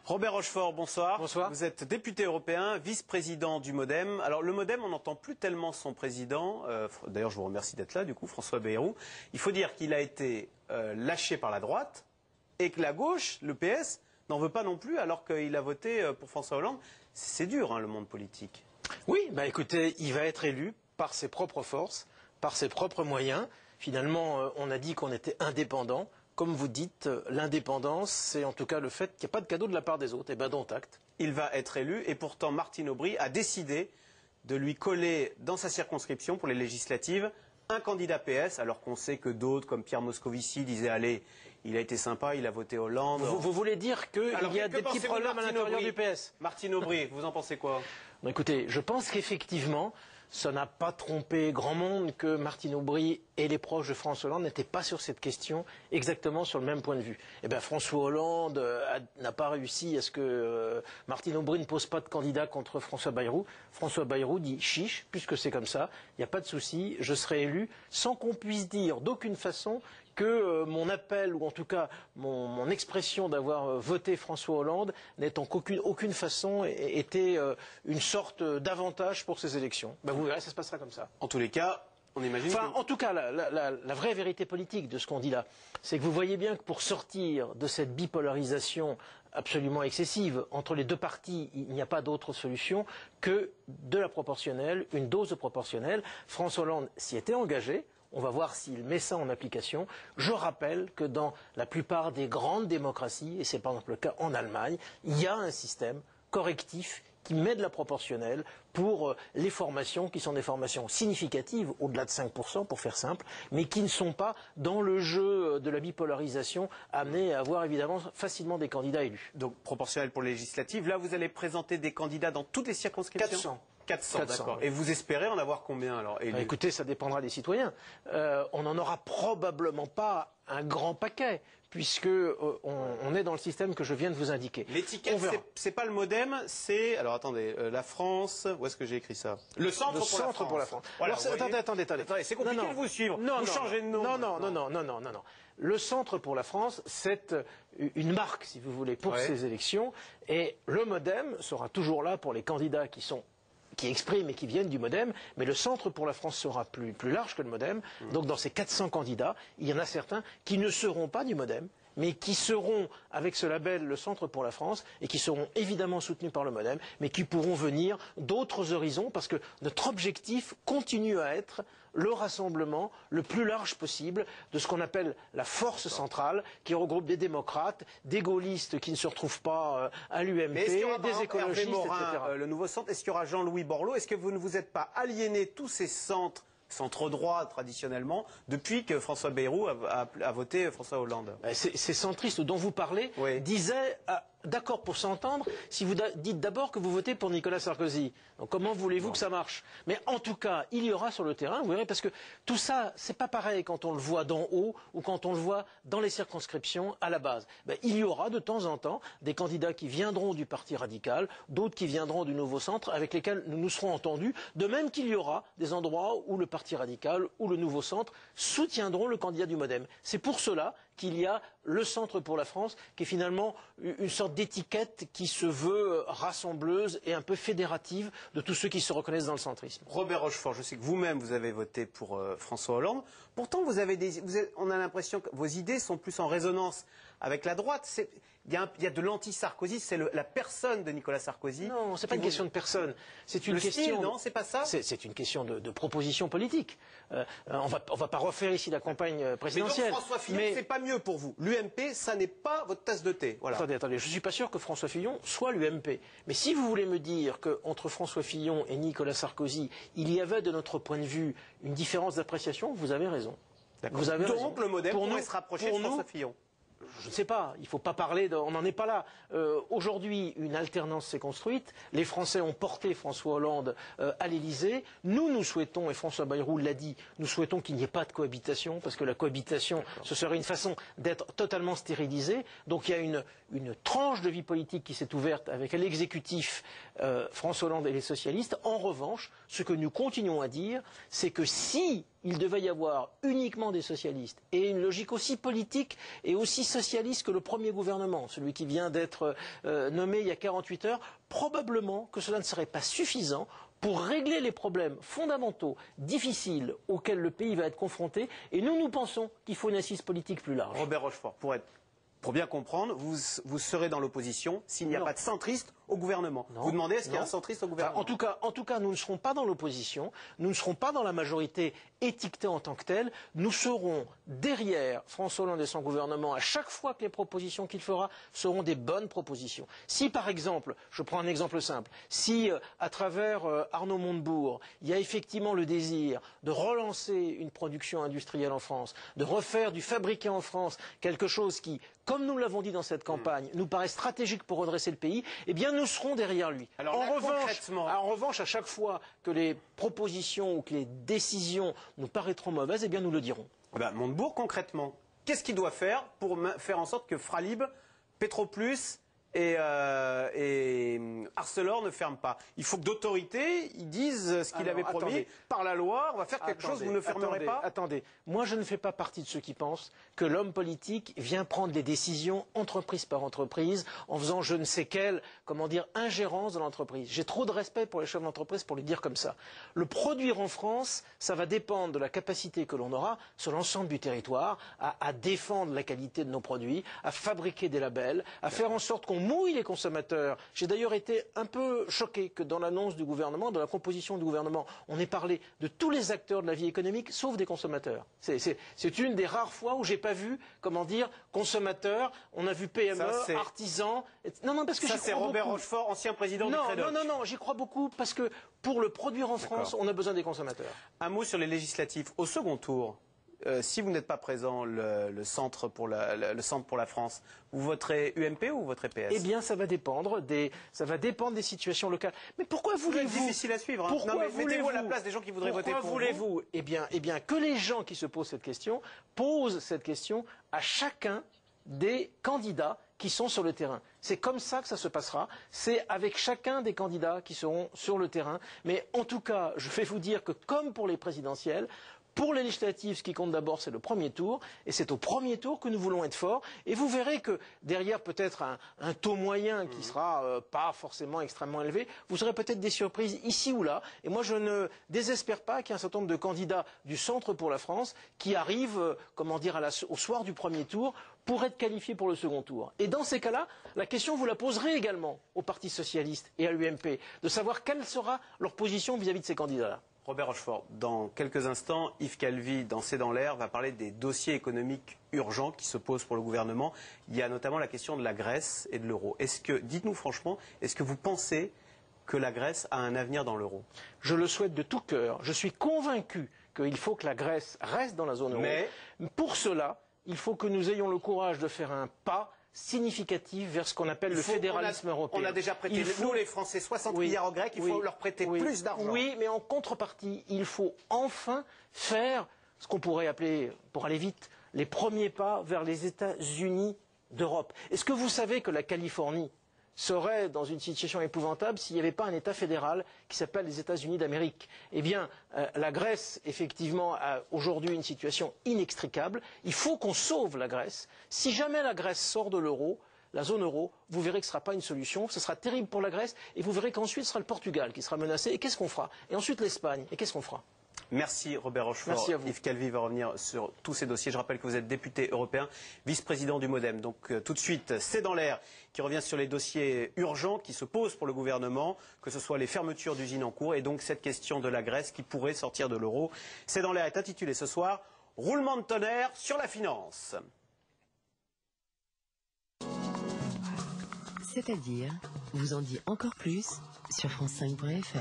Robert Rochefort, bonsoir. Bonsoir. Vous êtes député européen, vice-président du MoDem. Alors le MoDem, on n'entend plus tellement son président. D'ailleurs, je vous remercie d'être là, du coup, François Bayrou. Il faut dire qu'il a été lâché par la droite et que la gauche, le PS, n'en veut pas non plus alors qu'il a voté pour François Hollande. C'est dur, hein, le monde politique. Oui, écoutez, il va être élu par ses propres forces, par ses propres moyens. Finalement, on a dit qu'on était indépendant. Comme vous dites, l'indépendance, c'est en tout cas le fait qu'il n'y a pas de cadeau de la part des autres. Eh bien, dont acte. Il va être élu et pourtant Martine Aubry a décidé de lui coller dans sa circonscription pour les législatives un candidat PS, alors qu'on sait que d'autres, comme Pierre Moscovici, disaient allez, il a été sympa, il a voté Hollande. Vous voulez dire qu'il y a des petits problèmes à l'intérieur du PS? Martine Aubry, vous en pensez quoi? Non, écoutez, je pense qu'effectivement, ça n'a pas trompé grand monde que Martine Aubry et les proches de François Hollande n'étaient pas sur cette question exactement sur le même point de vue. Eh bien, François Hollande n'a pas réussi à ce que Martine Aubry ne pose pas de candidat contre François Bayrou. François Bayrou dit chiche, puisque c'est comme ça, il n'y a pas de souci, je serai élu, sans qu'on puisse dire d'aucune façon que mon appel, ou en tout cas mon expression d'avoir voté François Hollande, n'ait en aucune façon été une sorte d'avantage pour ces élections. Vous verrez, ça se passera comme ça. En tous les cas, on imagine En tout cas, la vraie vérité politique de ce qu'on dit là, c'est que vous voyez bien que pour sortir de cette bipolarisation absolument excessive entre les deux partis, il n'y a pas d'autre solution que de la proportionnelle, une dose de proportionnelle. François Hollande s'y était engagé. On va voir s'il met ça en application. Je rappelle que dans la plupart des grandes démocraties, et c'est par exemple le cas en Allemagne, il y a un système correctif qui met de la proportionnelle pour les formations qui sont des formations significatives, au-delà de 5% pour faire simple, mais qui ne sont pas dans le jeu de la bipolarisation amenées à avoir évidemment facilement des candidats élus. Donc proportionnel pour les législatives. Là, vous allez présenter des candidats dans toutes les circonscriptions? 400, d'accord. Et vous espérez en avoir combien alors élus? Écoutez, ça dépendra des citoyens. On n'en aura probablement pas un grand paquet, puisque on est dans le système que je viens de vous indiquer. L'étiquette, c'est pas le MoDem, c'est... Alors attendez, la France... Où est-ce que j'ai écrit ça? Le centre pour la France. Voilà, alors, attendez. C'est compliqué de vous suivre. Vous changez de nom. Non. Le centre pour la France, c'est une marque, si vous voulez, pour ces élections. Et le MoDem sera toujours là pour les candidats qui expriment et qui viennent du MoDem, mais le centre pour la France sera plus large que le MoDem. Donc dans ces 400 candidats, il y en a certains qui ne seront pas du MoDem, mais qui seront, avec ce label, le centre pour la France, et qui seront évidemment soutenus par le MoDem, mais qui pourront venir d'autres horizons, parce que notre objectif continue à être le rassemblement le plus large possible de ce qu'on appelle la force centrale, qui regroupe des démocrates, des gaullistes qui ne se retrouvent pas à l'UMP, des écologistes, etc. Le nouveau centre, est-ce qu'il y aura Jean-Louis Borloo? Est-ce que vous ne vous êtes pas aliéné tous ces centre droit traditionnellement, depuis que François Bayrou a voté François Hollande? Ces centristes dont vous parlez disaient, d'accord pour s'entendre, si vous dites d'abord que vous votez pour Nicolas Sarkozy. Donc comment voulez-vous que ça marche? Mais en tout cas, il y aura sur le terrain, vous verrez, parce que tout ça, c'est pas pareil quand on le voit d'en haut ou quand on le voit dans les circonscriptions à la base. Il y aura de temps en temps des candidats qui viendront du Parti radical, d'autres qui viendront du Nouveau Centre, avec lesquels nous nous serons entendus, de même qu'il y aura des endroits où le Parti radical ou le Nouveau Centre soutiendront le candidat du MoDem. C'est pour cela qu'il y a le Centre pour la France, qui est finalement une sorte d'étiquette qui se veut rassembleuse et un peu fédérative de tous ceux qui se reconnaissent dans le centrisme. Robert Rochefort, je sais que vous-même vous avez voté pour François Hollande. Pourtant, on a l'impression que vos idées sont plus en résonance avec la droite. Il y a de l'anti-Sarkozy, c'est la personne de Nicolas Sarkozy. Non, c'est pas une question de personne. C'est une question. Style, non, c'est pas ça. C'est une question de proposition politique. On va pas refaire ici la campagne présidentielle. Mais donc François Fillon, c'est pas mieux pour vous. L'UMP, ça n'est pas votre tasse de thé. Voilà. Attendez, je suis pas sûr que François Fillon soit l'UMP. Mais si vous voulez me dire qu'entre François Fillon et Nicolas Sarkozy, il y avait de notre point de vue une différence d'appréciation, vous avez raison. Vous avez raison. Donc le MoDem pourrait se rapprocher de François Fillon. Je ne sais pas, il ne faut pas parler, on n'en est pas là. Aujourd'hui, une alternance s'est construite, les Français ont porté François Hollande à l'Élysée. Nous souhaitons, et François Bayrou l'a dit, nous souhaitons qu'il n'y ait pas de cohabitation, parce que la cohabitation, ce serait une façon d'être totalement stérilisé. Donc il y a une tranche de vie politique qui s'est ouverte avec l'exécutif François Hollande et les socialistes. En revanche, ce que nous continuons à dire, c'est que si il devait y avoir uniquement des socialistes et une logique aussi politique et aussi socialiste que le premier gouvernement, celui qui vient d'être nommé il y a 48 heures, probablement que cela ne serait pas suffisant pour régler les problèmes fondamentaux, difficiles, auxquels le pays va être confronté. Et nous pensons qu'il faut une assise politique plus large. Robert Rochefort, pour bien comprendre, vous serez dans l'opposition s'il n'y a pas de centriste au gouvernement. Non, vous demandez est-ce qu'il y a un centriste au gouvernement? En tout cas, nous ne serons pas dans l'opposition, nous ne serons pas dans la majorité étiquetée en tant que telle, nous serons derrière François Hollande et son gouvernement à chaque fois que les propositions qu'il fera seront des bonnes propositions. Si par exemple, je prends un exemple simple, si à travers Arnaud Montebourg, il y a effectivement le désir de relancer une production industrielle en France, de refaire du fabriqué en France quelque chose qui, comme nous l'avons dit dans cette campagne, nous paraît stratégique pour redresser le pays, eh bien nous serons derrière lui. Alors, en revanche, à chaque fois que les propositions ou que les décisions nous paraîtront mauvaises, eh bien nous le dirons. Montebourg, concrètement, qu'est-ce qu'il doit faire pour faire en sorte que Fralib, Petroplus et Arcelor ne ferment pas? Il faut que d'autorité, ils disent ce qu'il avait promis. Par la loi, on va faire quelque chose, vous ne fermerez pas? Attendez, moi je ne fais pas partie de ceux qui pensent que l'homme politique vient prendre des décisions entreprise par entreprise en faisant je ne sais quelle, ingérence dans l'entreprise. J'ai trop de respect pour les chefs d'entreprise pour le dire comme ça. Le produire en France, ça va dépendre de la capacité que l'on aura sur l'ensemble du territoire à défendre la qualité de nos produits, à fabriquer des labels, à faire en sorte qu'on mouille les consommateurs. J'ai d'ailleurs été un peu choqué que dans l'annonce du gouvernement, dans la composition du gouvernement, on ait parlé de tous les acteurs de la vie économique, sauf des consommateurs. C'est une des rares fois où j'ai pas vu, consommateurs, on a vu PME, artisans. Non, parce que ça c'est Robert Rochefort, ancien président du Crédoc. Non, j'y crois beaucoup parce que pour le produire en France, on a besoin des consommateurs. Un mot sur les législatives. Au second tour, si vous n'êtes pas présent, le centre pour la France, vous voterez UMP ou vous voterez PS? Eh bien, ça va dépendre des situations locales. Mais pourquoi voulez-vous? C'est difficile à suivre. Mettez-vous à la place des gens qui voudraient voter pour vous. Pourquoi voulez-vous? Eh bien, que les gens qui se posent cette question posent cette question à chacun des candidats qui sont sur le terrain. C'est comme ça que ça se passera. C'est avec chacun des candidats qui seront sur le terrain. Mais en tout cas, je vais vous dire que comme pour les présidentielles, pour les législatives, ce qui compte d'abord, c'est le premier tour. Et c'est au premier tour que nous voulons être forts. Et vous verrez que derrière peut-être un taux moyen qui sera pas forcément extrêmement élevé, vous aurez peut-être des surprises ici ou là. Et moi, je ne désespère pas qu'il y ait un certain nombre de candidats du Centre pour la France qui arrivent, au soir du premier tour pour être qualifiés pour le second tour. Et dans ces cas-là, la question, vous la poserez également au Parti socialiste et à l'UMP, de savoir quelle sera leur position vis-à-vis de ces candidats-là. Robert Rochefort, dans quelques instants, Yves Calvi, dans C'est dans l'air, va parler des dossiers économiques urgents qui se posent pour le gouvernement. Il y a notamment la question de la Grèce et de l'euro. Dites-nous franchement, est-ce que vous pensez que la Grèce a un avenir dans l'euro? Je le souhaite de tout cœur. Je suis convaincu qu'il faut que la Grèce reste dans la zone euro. Mais pour cela, il faut que nous ayons le courage de faire un pas significatif vers ce qu'on appelle le fédéralisme européen. On a déjà prêté, nous les Français, 60 milliards aux Grecs, il faut leur prêter plus d'argent. Oui, mais en contrepartie, il faut enfin faire ce qu'on pourrait appeler, pour aller vite, les premiers pas vers les États-Unis d'Europe. Est-ce que vous savez que la Californie serait dans une situation épouvantable s'il n'y avait pas un État fédéral qui s'appelle les États-Unis d'Amérique? Eh bien, la Grèce, effectivement, a aujourd'hui une situation inextricable. Il faut qu'on sauve la Grèce. Si jamais la Grèce sort de l'euro, la zone euro, vous verrez que ce ne sera pas une solution. Ce sera terrible pour la Grèce. Et vous verrez qu'ensuite, ce sera le Portugal qui sera menacé. Et qu'est-ce qu'on fera? Et ensuite l'Espagne. Et qu'est-ce qu'on fera? Merci Robert Rochefort. Merci à vous. Yves Calvi va revenir sur tous ces dossiers. Je rappelle que vous êtes député européen, vice-président du MoDem. Donc tout de suite, C'est dans l'air qui revient sur les dossiers urgents qui se posent pour le gouvernement, que ce soit les fermetures d'usines en cours et donc cette question de la Grèce qui pourrait sortir de l'euro. C'est dans l'air est intitulé ce soir « Roulement de tonnerre sur la finance ». C'est-à-dire, vous en dit encore plus sur France5.fr.